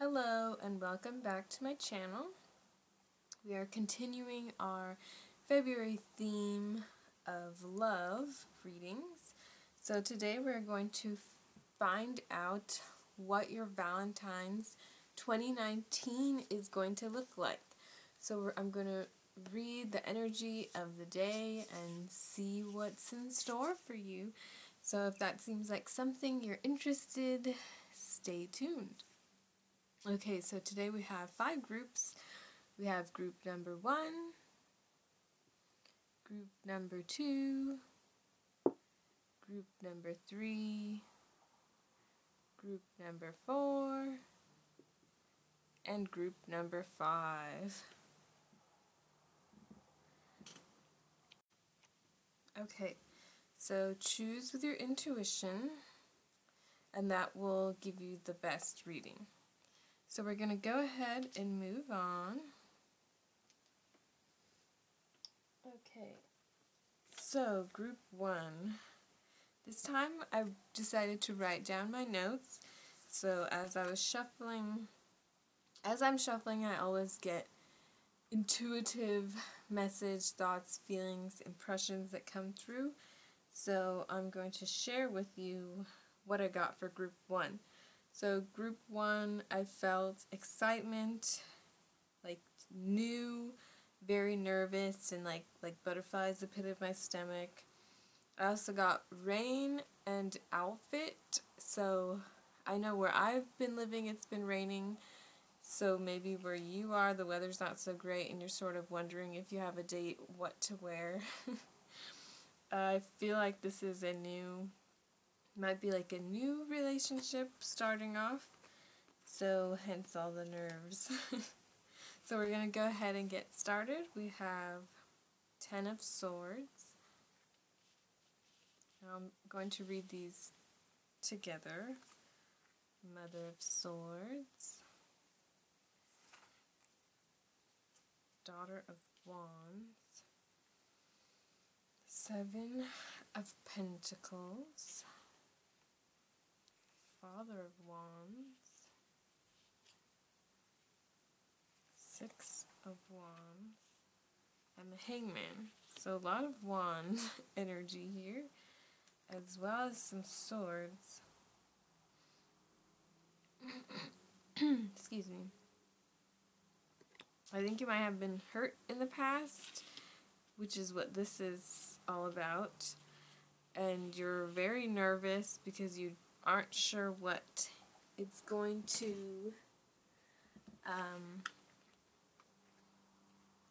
Hello and welcome back to my channel. We are continuing our February theme of love readings. So today we're going to find out what your Valentine's 2019 is going to look like. So I'm going to read the energy of the day and see what's in store for you. So if that seems like something you're interested, stay tuned. Okay, so today we have 5 groups. We have group number 1, group number 2, group number 3, group number 4, and group number 5. Okay, so choose with your intuition, and that will give you the best reading. So we're going to go ahead and move on. Okay, so group 1. This time I decided to write down my notes. So as I'm shuffling, I always get intuitive message, thoughts, feelings, impressions that come through. So I'm going to share with you what I got for group 1. So group 1, I felt excitement, like new, very nervous, and like butterflies at the pit of my stomach. I also got rain and outfit. So I know where I've been living, it's been raining. So maybe where you are, the weather's not so great and you're sort of wondering if you have a date, what to wear. I feel like this is might be like a new relationship starting off. So hence all the nerves. So we're going to go ahead and get started. We have 10 of Swords. Now I'm going to read these together. Mother of Swords. Daughter of Wands. 7 of Pentacles. Father of Wands. 6 of Wands. And the Hangman. So a lot of wand energy here, as well as some swords. Excuse me. I think you might have been hurt in the past, which is what this is all about. And you're very nervous because you aren't sure what it's going to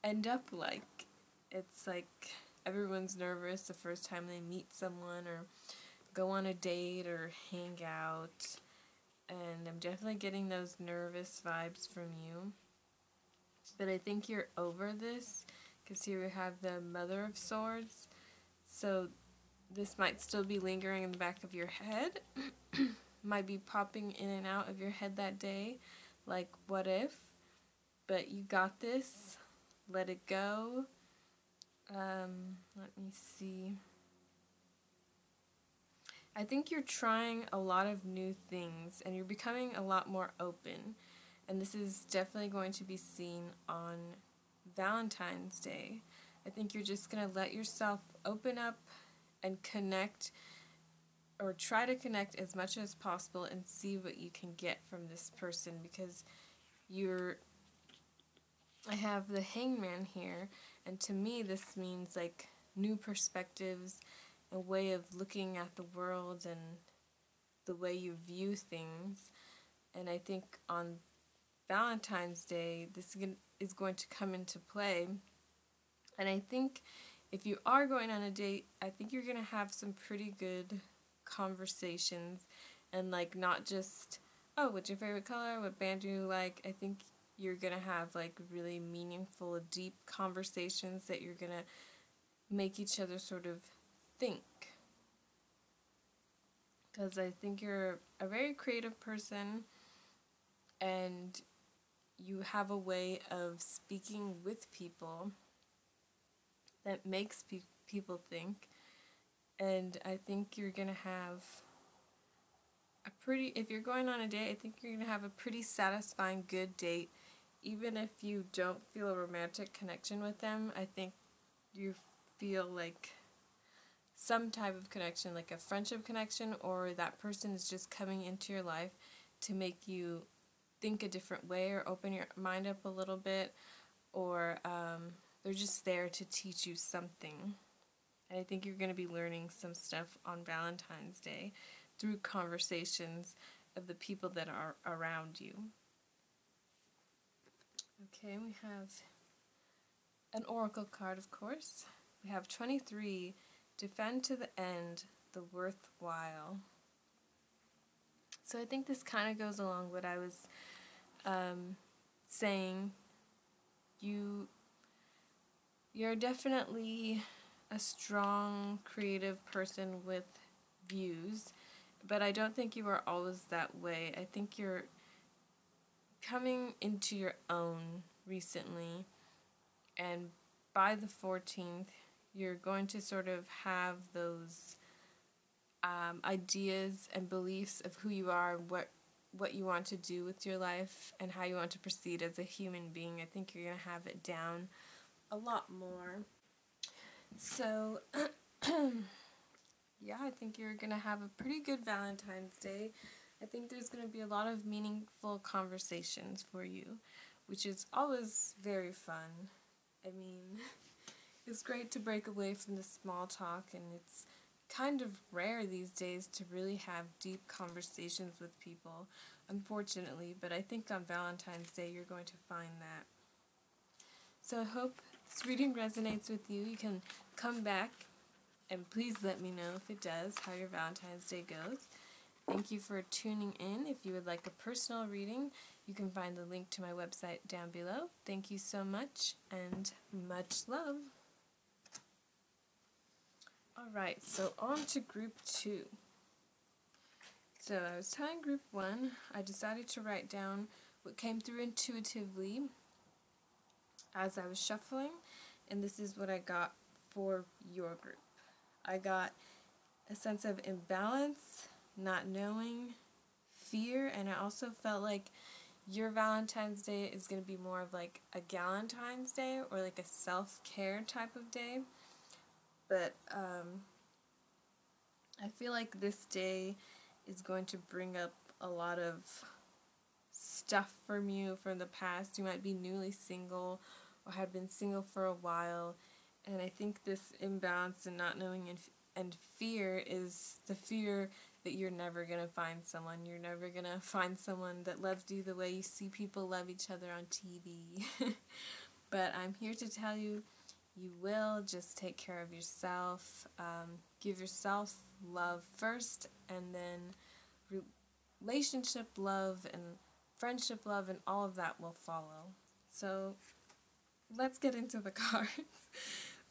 end up like. It's like everyone's nervous the first time they meet someone or go on a date or hang out. And I'm definitely getting those nervous vibes from you. But I think you're over this, because here we have the Mother of Swords. So this might still be lingering in the back of your head. Might be popping in and out of your head that day. Like, what if? But you got this. Let it go. Let me see. I think you're trying a lot of new things and you're becoming a lot more open. And this is definitely going to be seen on Valentine's Day. I think you're just going to let yourself open up and connect, or try to connect as much as possible and see what you can get from this person, because I have the Hangman here, and to me this means like new perspectives, a way of looking at the world and the way you view things. And I think on Valentine's Day this is going to come into play. And I think if you are going on a date, I think you're going to have some pretty good conversations, and like not just, oh, what's your favorite color, what band do you like. I think you're going to have like really meaningful, deep conversations that you're going to make each other sort of think. Because I think you're a very creative person and you have a way of speaking with people that makes people think. And I think you're going to have a if you're going on a date, I think you're going to have a pretty satisfying, good date. Even if you don't feel a romantic connection with them, I think you feel like some type of connection, like a friendship connection, or that person is just coming into your life to make you think a different way or open your mind up a little bit, or they're just there to teach you something. And I think you're going to be learning some stuff on Valentine's Day through conversations of the people that are around you. Okay, we have an oracle card, of course. We have 23, defend to the end, the worthwhile. So I think this kind of goes along what I was saying. You're definitely a strong, creative person with views, but I don't think you are always that way. I think you're coming into your own recently, and by the 14th, you're going to sort of have those ideas and beliefs of who you are, what you want to do with your life, and how you want to proceed as a human being. I think you're going to have it down a lot more. So, yeah, I think you're going to have a pretty good Valentine's Day. I think there's going to be a lot of meaningful conversations for you, which is always very fun. I mean, it's great to break away from the small talk, and it's kind of rare these days to really have deep conversations with people, unfortunately, but I think on Valentine's Day you're going to find that. So I hope this reading resonates with you. You can come back and please let me know if it does, how your Valentine's Day goes. Thank you for tuning in. If you would like a personal reading, you can find the link to my website down below. Thank you so much, and much love. Alright, so on to group 2. So I was telling group 1, I decided to write down what came through intuitively as I was shuffling, and this is what I got for your group. I got a sense of imbalance, not knowing, fear, and I also felt like your Valentine's Day is going to be more of like a Galentine's Day, or like a self-care type of day. But I feel like this day is going to bring up a lot of stuff from you from the past. You might be newly single or have been single for a while, and I think this imbalance and not knowing and fear is the fear that you're never going to find someone. You're never going to find someone that loves you the way you see people love each other on TV. But I'm here to tell you, you will. Just take care of yourself. Give yourself love first, and then relationship love and friendship love and all of that will follow. So let's get into the cards.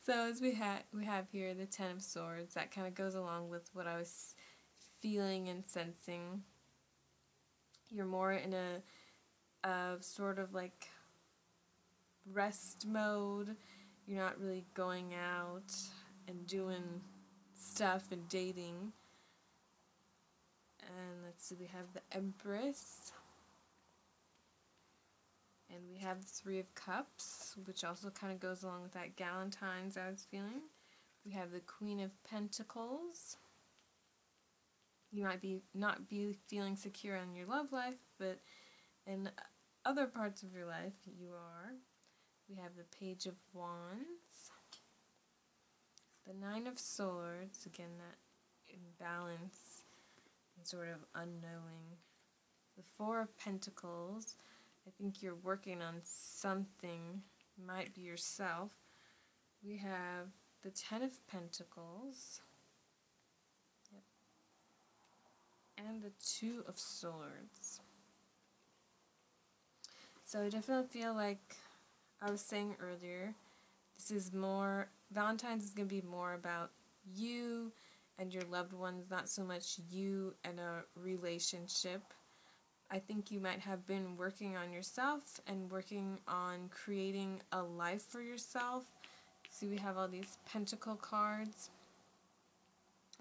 So as we have here the Ten of Swords. That kind of goes along with what I was feeling and sensing. You're more in a sort of like rest mode. You're not really going out and doing stuff and dating. And let's see, we have the Empress. And we have the Three of Cups, which also kind of goes along with that Galentine's I was feeling. We have the Queen of Pentacles. You might not be feeling secure in your love life, but in other parts of your life, you are. We have the Page of Wands. The Nine of Swords, again, that imbalance and sort of unknowing. The Four of Pentacles. I think you're working on something, might be yourself. We have the Ten of Pentacles. Yep. And the Two of Swords. So I definitely feel like I was saying earlier, this is more, Valentine's is going to be more about you and your loved ones, not so much you and a relationship. I think you might have been working on yourself and working on creating a life for yourself. See, we have all these pentacle cards.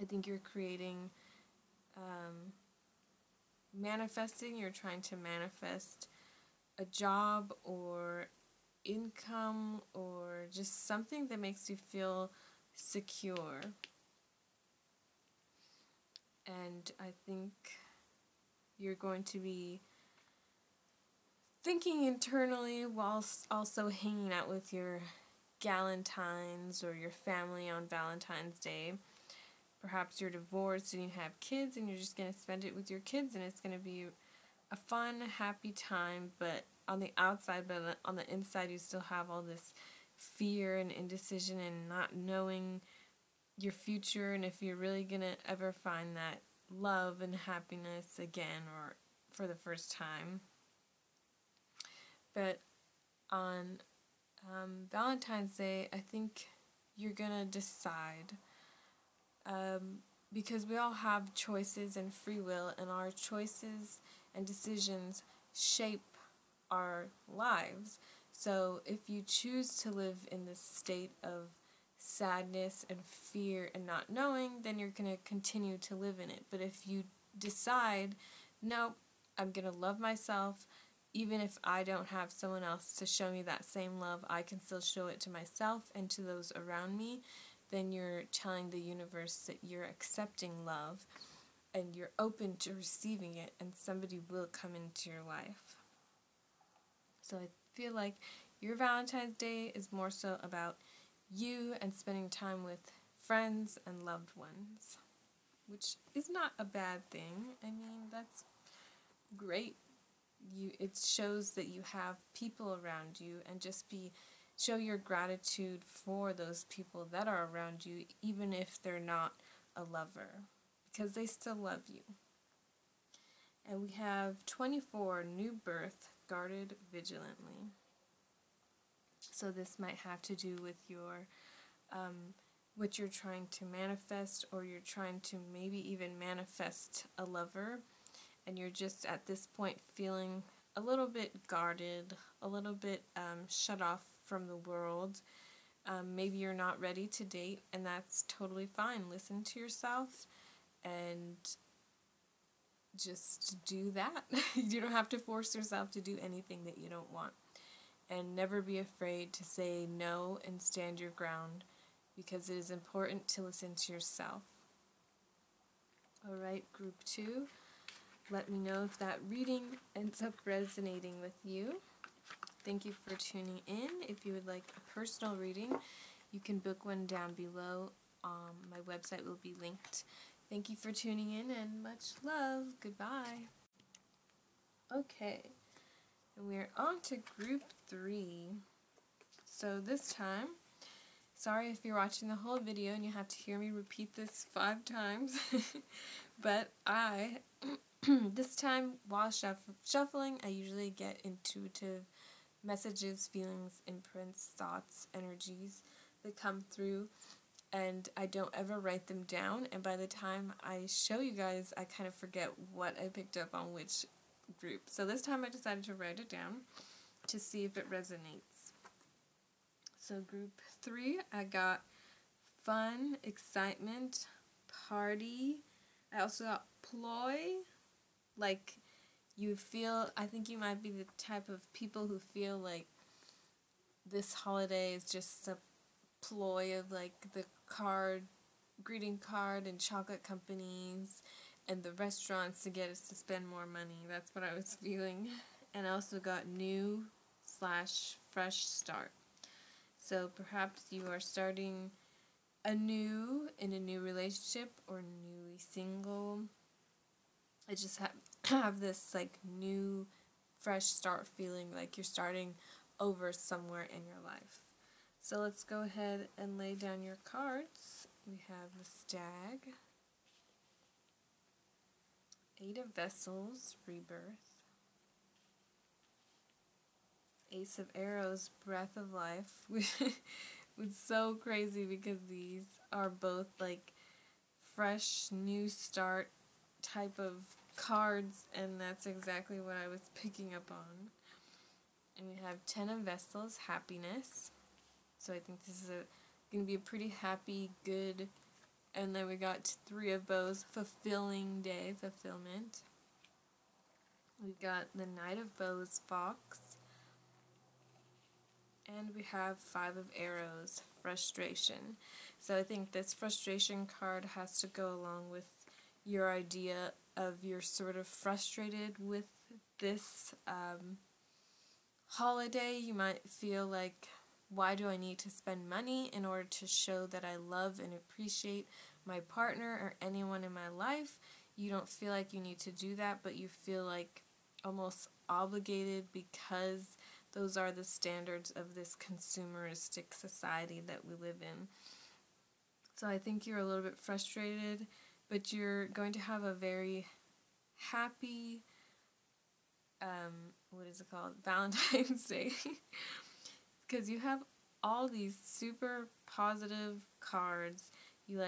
I think you're creating manifesting, you're trying to manifest a job or income or just something that makes you feel secure. And I think you're going to be thinking internally whilst also hanging out with your galentines or your family on Valentine's Day. Perhaps you're divorced and you have kids and you're just going to spend it with your kids, and it's going to be a fun, happy time, but on the outside, but on the inside you still have all this fear and indecision and not knowing your future and if you're really going to ever find that love and happiness again or for the first time. But on Valentine's Day, I think you're going to decide, because we all have choices and free will, and our choices and decisions shape our lives. So if you choose to live in this state of sadness and fear and not knowing, then you're going to continue to live in it. But if you decide, nope, I'm going to love myself, even if I don't have someone else to show me that same love, I can still show it to myself and to those around me, then you're telling the universe that you're accepting love and you're open to receiving it, and somebody will come into your life. So I feel like your Valentine's Day is more so about you and spending time with friends and loved ones, which is not a bad thing. I mean, that's great. It shows that you have people around you, and show your gratitude for those people that are around you, even if they're not a lover, because they still love you. And we have 24, new birth, guarded vigilantly. So this might have to do with your what you're trying to manifest, or you're trying to maybe even manifest a lover, and you're just at this point feeling a little bit guarded, a little bit shut off from the world. Maybe you're not ready to date, and that's totally fine. Listen to yourself and just do that. You don't have to force yourself to do anything that you don't want. And never be afraid to say no and stand your ground, because it is important to listen to yourself. Alright, group 2. Let me know if that reading ends up resonating with you. Thank you for tuning in. If you would like a personal reading, you can book one down below. My website will be linked. Thank you for tuning in, and much love. Goodbye. Okay, and we're on to group 3. So this time, sorry if you're watching the whole video and you have to hear me repeat this 5 times, but this time while shuffling, I usually get intuitive messages, feelings, imprints, thoughts, energies that come through, and I don't ever write them down, and by the time I show you guys, I kind of forget what I picked up on which group. So this time I decided to write it down to see if it resonates. So group 3, I got fun, excitement, party. I also got ploy, like I think you might be the type of people who feel like this holiday is just a ploy of like the greeting card and chocolate companies and the restaurants to get us to spend more money. That's what I was feeling. And I also got new/fresh start. So perhaps you are starting in a new relationship or newly single. I just have this like new, fresh start feeling, like you're starting over somewhere in your life. So let's go ahead and lay down your cards. We have the Stag, 8 of Vessels, Rebirth, Ace of Arrows, Breath of Life. It's so crazy because these are both like fresh, new start type of cards, and that's exactly what I was picking up on. And we have 10 of Vessels, Happiness. So I think this is going to be a pretty happy, good, and then we got 3 of Bows, fulfilling day, fulfillment. We've got the Knight of Bows, Fox, and we have Five of Arrows, Frustration. So I think this frustration card has to go along with your idea of you're sort of frustrated with this holiday. You might feel like, why do I need to spend money in order to show that I love and appreciate my partner or anyone in my life? You don't feel like you need to do that, but you feel like almost obligated because those are the standards of this consumeristic society that we live in. So I think you're a little bit frustrated, but you're going to have a very happy, Valentine's Day. Because you have all these super positive cards. You,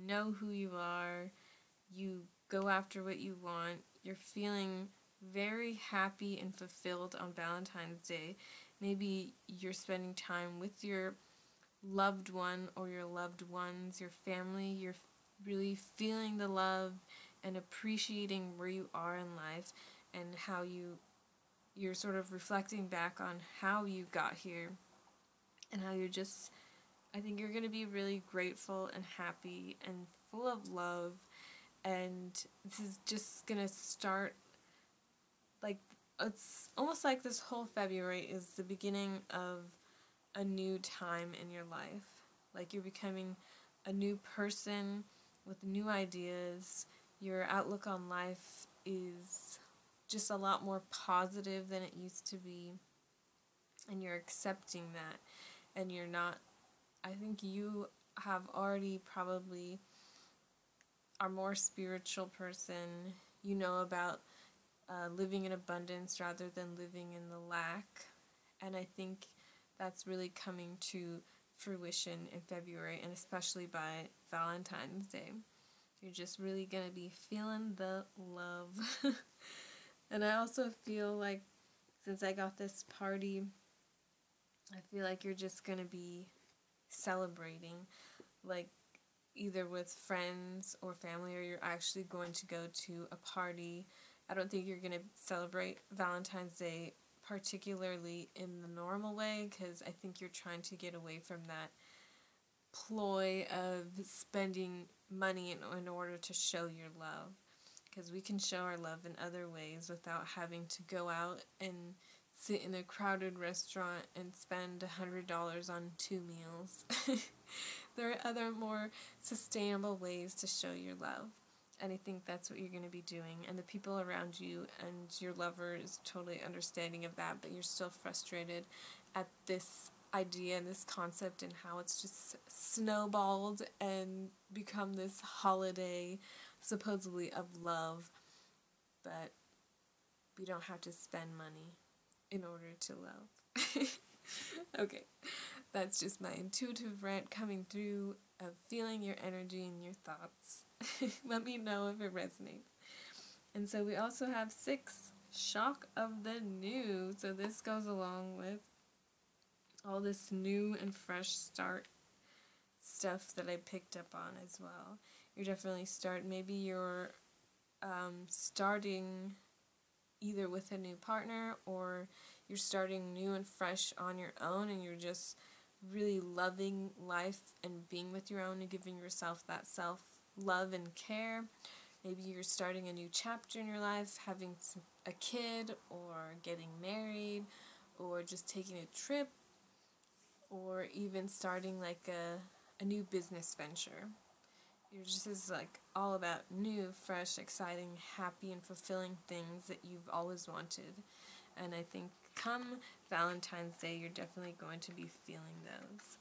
know who you are. You go after what you want. You're feeling very happy and fulfilled on Valentine's Day. Maybe you're spending time with your loved one or your loved ones, your family. You're really feeling the love and appreciating where you are in life and how you're sort of reflecting back on how you got here and how I think you're going to be really grateful and happy and full of love. And this is just going to start, it's almost like this whole February is the beginning of a new time in your life. Like you're becoming a new person with new ideas. Your outlook on life is just a lot more positive than it used to be. And you're accepting that. And you're not, I think you have already probably are more spiritual person. You know about living in abundance rather than living in the lack. And I think that's really coming to fruition in February, and especially by Valentine's Day. You're just really going to be feeling the love. And I also feel like since I got this party, I feel like you're just going to be celebrating, either with friends or family, or you're actually going to go to a party. I don't think you're going to celebrate Valentine's Day particularly in the normal way, because I think you're trying to get away from that ploy of spending money in order to show your love. Because we can show our love in other ways without having to go out and sit in a crowded restaurant and spend $100 on 2 meals. There are other more sustainable ways to show your love. And I think that's what you're going to be doing. And the people around you and your lover is totally understanding of that, but you're still frustrated at this idea and this concept and how it's just snowballed and become this holiday supposedly of love. But we don't have to spend money in order to love. Okay, that's just my intuitive rant coming through of feeling your energy and your thoughts. Let me know if it resonates. And so we also have 6, shock of the new. So this goes along with all this new and fresh start stuff that I picked up on as well. You're definitely maybe you're starting either with a new partner, or you're starting new and fresh on your own, and you're just really loving life and being with your own and giving yourself that self-love and care. Maybe you're starting a new chapter in your life, having a kid, or getting married, or just taking a trip, or even starting a new business venture. You're just all about new, fresh, exciting, happy, and fulfilling things that you've always wanted. And I think come Valentine's Day, you're definitely going to be feeling those.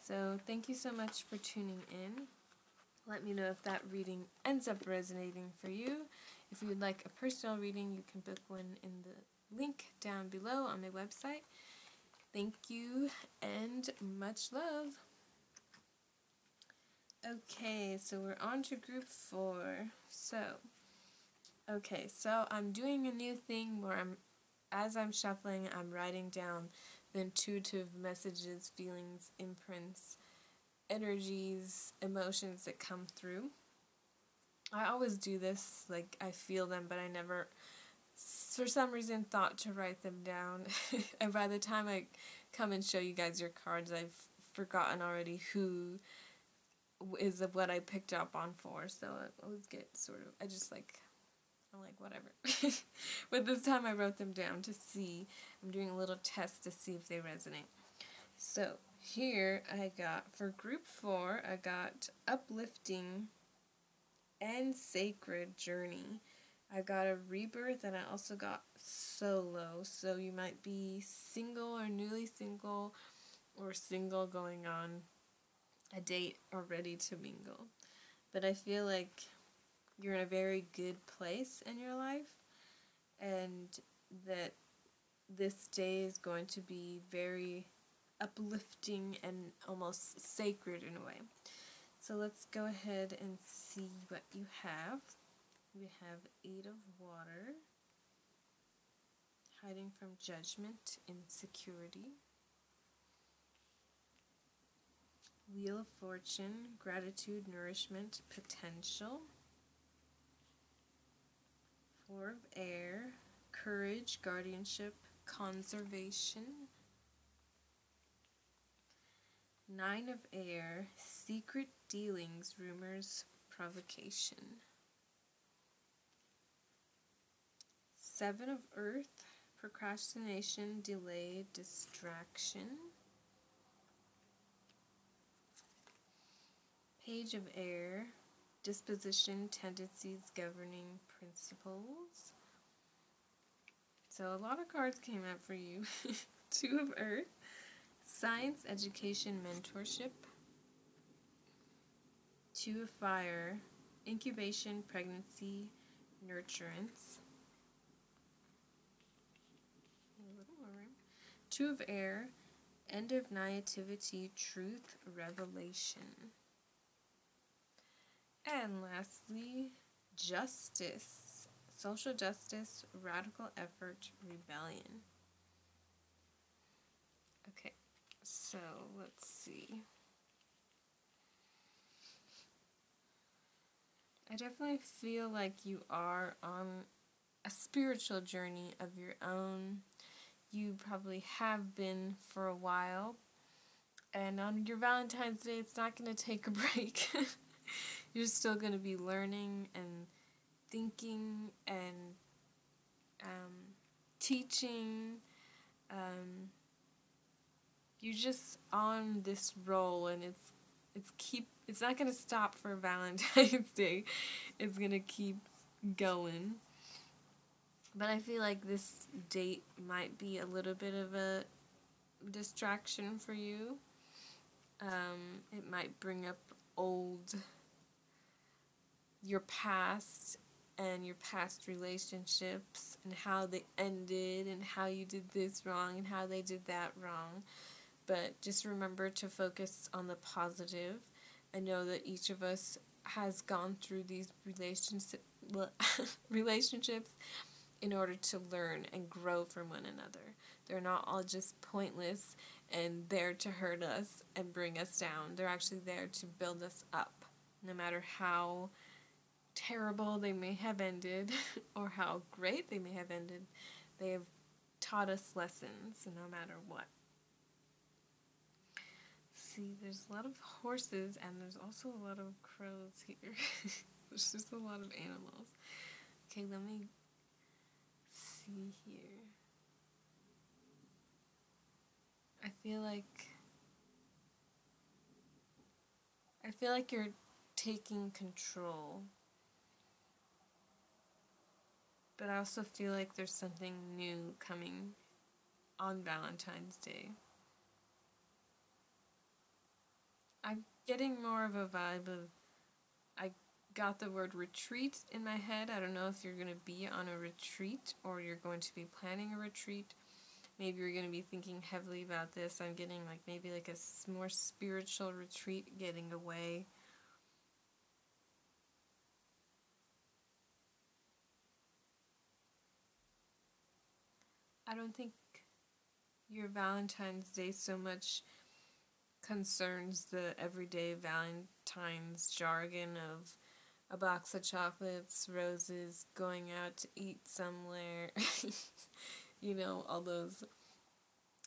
So thank you so much for tuning in. Let me know if that reading ends up resonating for you. If you would like a personal reading, you can book one in the link down below on my website. Thank you and much love. Okay, so we're on to group 4. So I'm doing a new thing where as I'm shuffling, I'm writing down the intuitive messages, feelings, imprints, energies, emotions that come through. I always do this, I feel them, but I never for some reason thought to write them down. And by the time I come and show you guys your cards, I've forgotten already who is what I picked up on for. So I always get sort of, I'm like, whatever. But this time I wrote them down to see. I'm doing a little test to see if they resonate. So here I got, for group 4, I got uplifting and sacred journey. I got a rebirth, and I also got solo. So you might be single or newly single, or single going on a date or ready to mingle. But I feel like you're in a very good place in your life, and that this day is going to be very uplifting and almost sacred in a way. So let's go ahead and see what you have. We have 8 of water, hiding from judgment, insecurity. Wheel of fortune, gratitude, nourishment, potential. 4 of air, courage, guardianship, conservation. 9 of air, secret dealings, rumors, provocation. 7 of earth, procrastination, delay, distraction. Page of air, disposition, tendencies, governing principles. So a lot of cards came out for you. 2 of earth, science, education, mentorship. 2 of fire, incubation, pregnancy, nurturance. 2 of air, end of naivety, truth, revelation. And lastly, justice, social justice, radical effort, rebellion. Okay, so let's see. I definitely feel like you are on a spiritual journey of your own. You probably have been for a while. And on your Valentine's Day, it's not going to take a break. You're still going to be learning and thinking and teaching. You're just on this roll, and it's not going to stop for Valentine's Day. It's going to keep going. But I feel like this date might be a little bit of a distraction for you. It might bring up your past and your past relationships and how they ended and how you did this wrong and how they did that wrong. But just remember to focus on the positive. I know that each of us has gone through these relationships in order to learn and grow from one another. They're not all just pointless and there to hurt us and bring us down. They're actually there to build us up, no matter how terrible they may have ended or how great they may have ended. They have taught us lessons no matter what. See, there's a lot of horses and there's also a lot of crows here. There's just a lot of animals. Okay, let me see here. I feel like you're taking control. But I also feel like there's something new coming on Valentine's Day. I'm getting more of a vibe of, I got the word retreat in my head. I don't know if you're going to be on a retreat or you're going to be planning a retreat. Maybe you're going to be thinking heavily about this. I'm getting maybe a more spiritual retreat, getting away. I don't think your Valentine's Day so much concerns the everyday Valentine's jargon of a box of chocolates, roses, going out to eat somewhere, all those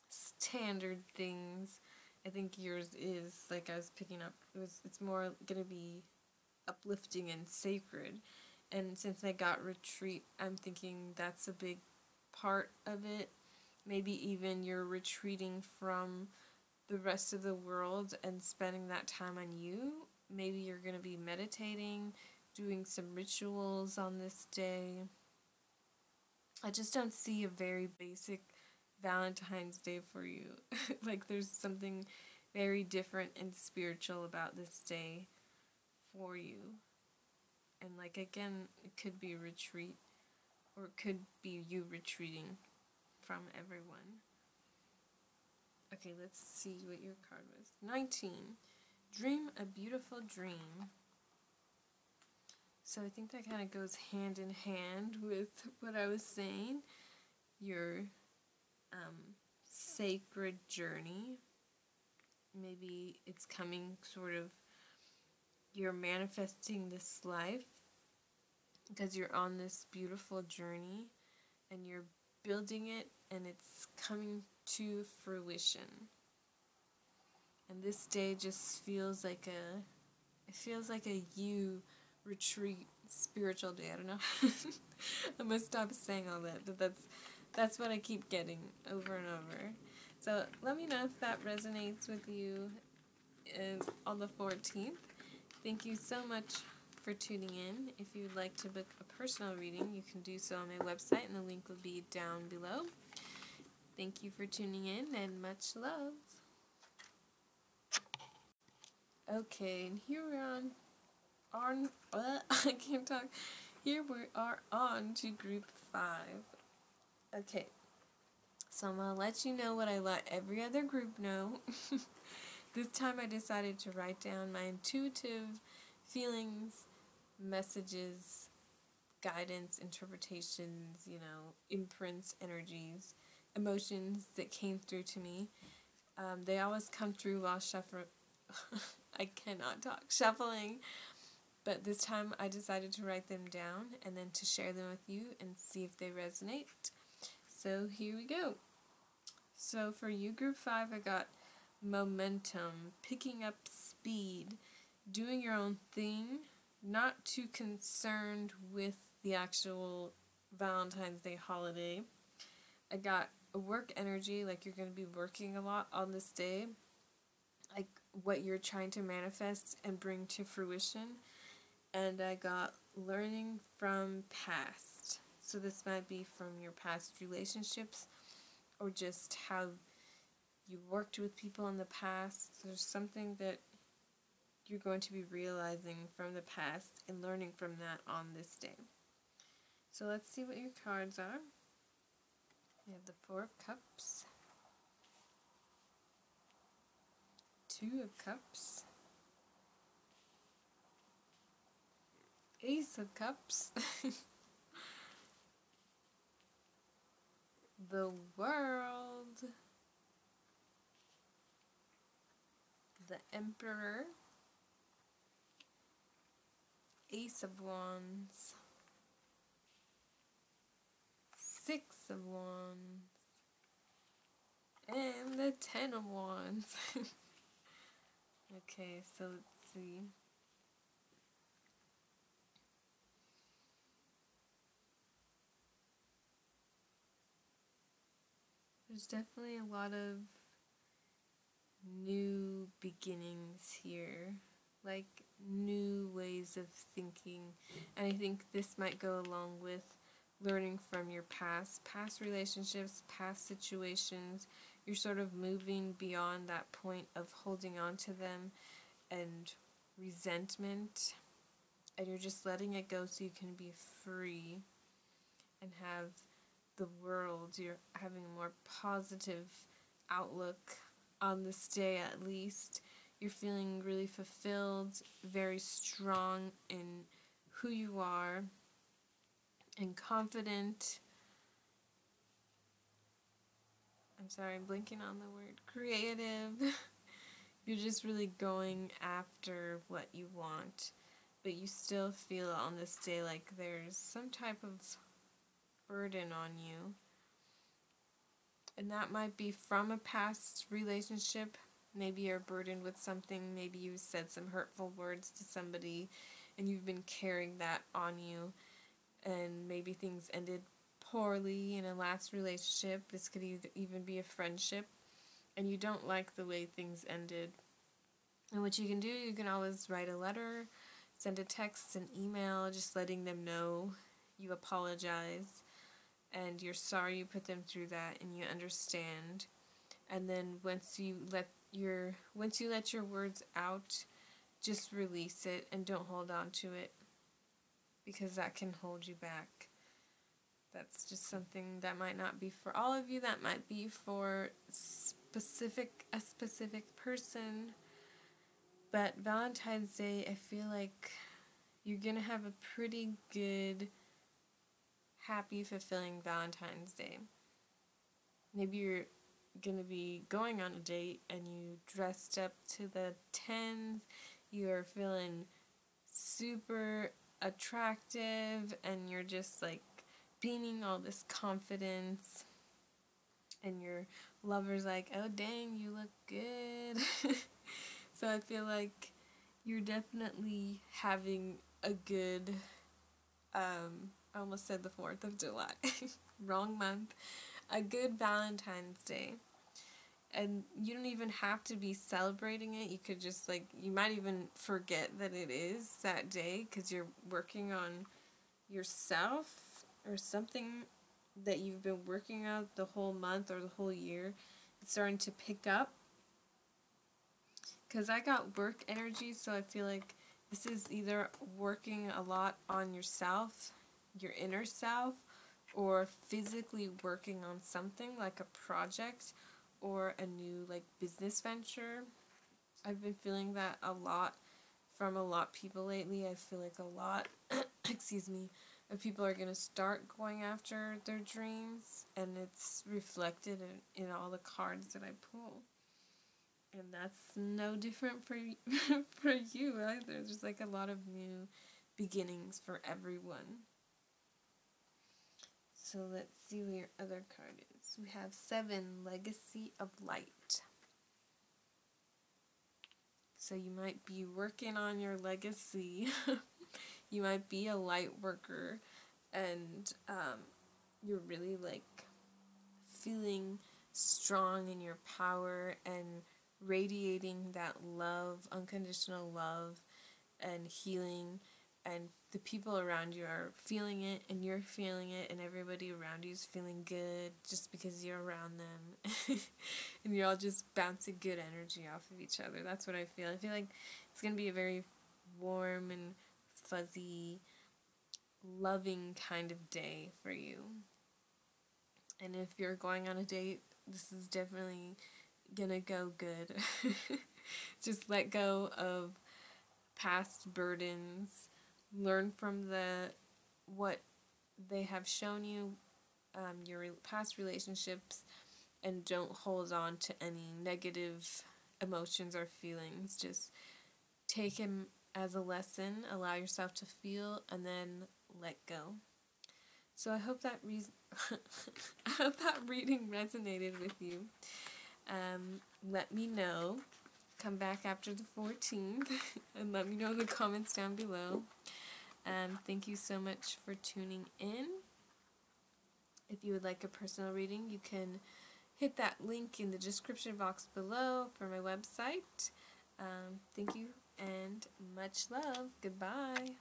standard things. I think yours is, like I was picking up, it's more going to be uplifting and sacred. And since I got retreat, I'm thinking that's a big part of it. Maybe even you're retreating from the rest of the world and spending that time on you. Maybe you're going to be meditating, doing some rituals on this day. I just don't see a very basic Valentine's Day for you. Like there's something very different and spiritual about this day for you. And like again, it could be a retreat, or it could be you retreating from everyone. Okay, let's see what your card was. 19. Dream a beautiful dream. So I think that kind of goes hand in hand with what I was saying. Your sacred journey. Maybe it's coming sort of, you're manifesting this life because you're on this beautiful journey and you're building it and it's coming to fruition. And this day just feels like a you retreat spiritual day. I don't know. I'm gonna stop saying all that, but that's what I keep getting over and over. So let me know if that resonates with you on the 14th. Thank you so much for tuning in. If you would like to book a personal reading, you can do so on my website, and the link will be down below. Thank you for tuning in, and much love. Okay, and here we're on I can't talk. Here we are on to group 5. Okay, so I'm going to let you know what I let every other group know. This time I decided to write down my intuitive feelings, messages, guidance, interpretations, imprints, energies, emotions that came through to me. They always come through while I cannot talk. Shuffling. But this time I decided to write them down and then to share them with you and see if they resonate. So here we go. So for you, group 5, I got momentum, picking up speed, doing your own thing, not too concerned with the actual Valentine's Day holiday. I got a work energy, like you're going to be working a lot on this day, like what you're trying to manifest and bring to fruition. And I got learning from past. So this might be from your past relationships or just how you worked with people in the past. There's something that you're going to be realizing from the past and learning from that on this day. So let's see what your cards are. We have the 4 of Cups, 2 of Cups, Ace of Cups, the World, the Emperor, Ace of Wands, 6 of Wands, and the 10 of Wands. Okay, so let's see. There's definitely a lot of new beginnings here, like new ways of thinking. And I think this might go along with learning from your past relationships, past situations. You're sort of moving beyond that point of holding on to them and resentment, and you're just letting it go so you can be free and have the world. You're having a more positive outlook on this day, at least. You're feeling really fulfilled, very strong in who you are, and confident. I'm sorry, I'm blinking on the word creative. You're just really going after what you want, but you still feel on this day like there's some type of burden on you. And that might be from a past relationship. Maybe you're burdened with something. Maybe you said some hurtful words to somebody and you've been carrying that on you. And maybe things ended poorly in a last relationship. This could even be a friendship. And you don't like the way things ended. And what you can do, you can always write a letter, send a text, an email, just letting them know you apologize and you're sorry you put them through that and you understand. And then once you let your words out, just release it and don't hold on to it, because that can hold you back. That's just something that might not be for all of you. That might be for a specific person. But Valentine's Day, I feel like you're going to have a pretty good, happy, fulfilling Valentine's Day. Maybe you're going to be going on a date and you dressed up to the 10s. You're feeling super attractive and you're just like beaming all this confidence. And your lover's like, oh dang, you look good. So I feel like you're definitely having a good, I almost said the 4th of July, wrong month, a good Valentine's Day. And you don't even have to be celebrating it. You could just you might even forget that it is that day because you're working on yourself or something that you've been working on the whole month or the whole year. It's starting to pick up. Because I got work energy, so I feel like this is either working a lot on yourself, your inner self, or physically working on something like a project or a new business venture. I've been feeling that a lot from a lot of people lately. I feel like a lot, of people are going to start going after their dreams, and it's reflected in all the cards that I pull. And that's no different for for you either. There's a lot of new beginnings for everyone. So let's see what your other card is. We have 7, Legacy of Light. So you might be working on your legacy. You might be a light worker and you're really feeling strong in your power and radiating that love, unconditional love and healing, and the people around you are feeling it and you're feeling it and everybody around you is feeling good just because you're around them. And you're all just bouncing good energy off of each other. That's what I feel. I feel like it's going to be a very warm and fuzzy, loving kind of day for you. And if you're going on a date, this is definitely gonna go good. Just let go of past burdens, learn from what they have shown you, your past relationships, and don't hold on to any negative emotions or feelings. Just take them as a lesson, allow yourself to feel, and then let go. So I hope that I hope that reading resonated with you. Let me know. Come back after the 14th and let me know in the comments down below. Thank you so much for tuning in. If you would like a personal reading, you can hit that link in the description box below for my website. Thank you and much love. Goodbye.